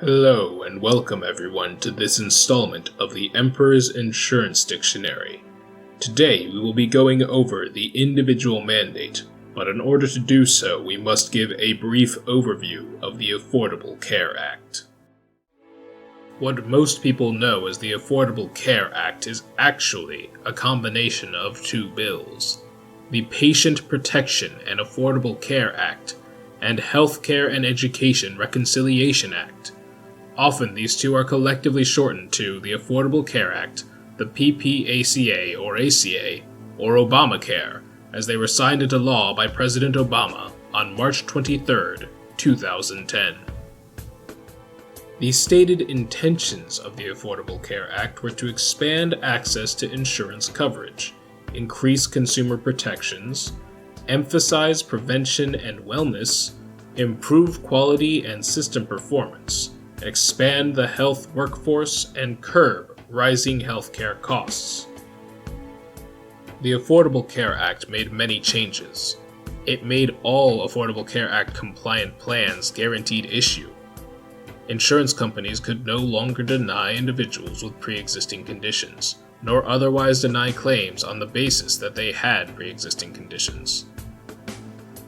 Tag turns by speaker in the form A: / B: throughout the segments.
A: Hello and welcome everyone to this installment of the Emperor's Insurance Dictionary. Today we will be going over the individual mandate, but in order to do so we must give a brief overview of the Affordable Care Act. What most people know as the Affordable Care Act is actually a combination of two bills: the Patient Protection and Affordable Care Act and Healthcare and Education Reconciliation Act. Often these two are collectively shortened to the Affordable Care Act, the PPACA or ACA, or Obamacare, as they were signed into law by President Obama on March 23, 2010. The stated intentions of the Affordable Care Act were to expand access to insurance coverage, increase consumer protections, emphasize prevention and wellness, improve quality and system performance, expand the health workforce, and curb rising healthcare costs. The Affordable Care Act made many changes. It made all Affordable Care Act compliant plans guaranteed issue. Insurance companies could no longer deny individuals with pre-existing conditions, nor otherwise deny claims on the basis that they had pre-existing conditions.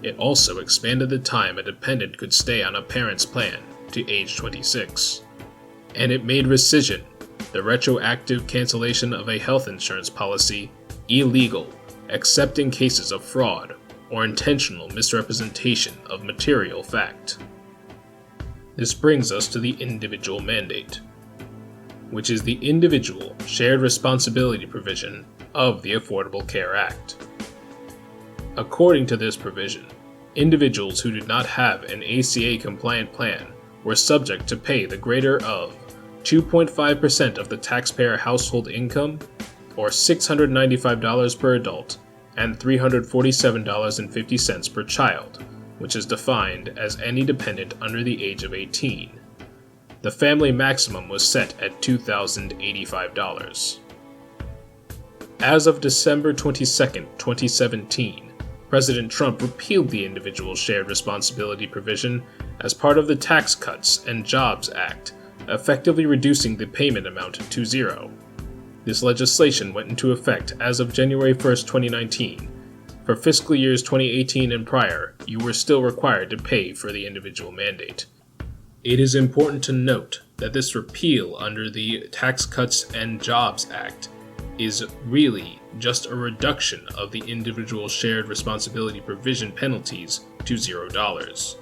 A: It also expanded the time a dependent could stay on a parent's plan to age 26. And it made rescission, the retroactive cancellation of a health insurance policy, illegal, except in cases of fraud or intentional misrepresentation of material fact. This brings us to the individual mandate, which is the individual shared responsibility provision of the Affordable Care Act. According to this provision, individuals who did not have an ACA-compliant plan were subject to pay the greater of 2.5% of the taxpayer household income, or $695 per adult, and $347.50 per child, which is defined as any dependent under the age of 18. The family maximum was set at $2,085. As of December 22, 2017, President Trump repealed the individual shared responsibility provision as part of the Tax Cuts and Jobs Act, effectively reducing the payment amount to zero. This legislation went into effect as of January 1, 2019. For fiscal years 2018 and prior, you were still required to pay for the individual mandate. It is important to note that this repeal under the Tax Cuts and Jobs Act is really just a reduction of the individual shared responsibility provision penalties to $0.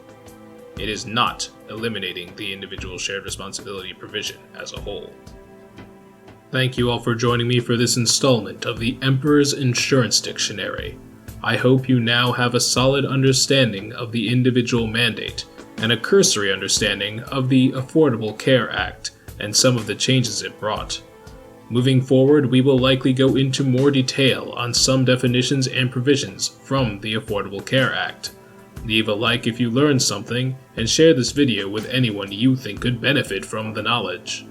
A: It is not eliminating the individual shared responsibility provision as a whole. Thank you all for joining me for this installment of the Emperor's Insurance Dictionary. I hope you now have a solid understanding of the individual mandate and a cursory understanding of the Affordable Care Act and some of the changes it brought. Moving forward, we will likely go into more detail on some definitions and provisions from the Affordable Care Act. Leave a like if you learned something, and share this video with anyone you think could benefit from the knowledge.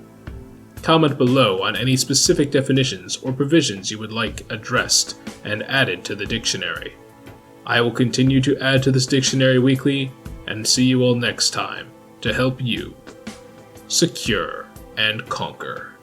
A: Comment below on any specific definitions or provisions you would like addressed and added to the dictionary. I will continue to add to this dictionary weekly, and see you all next time to help you secure and conquer.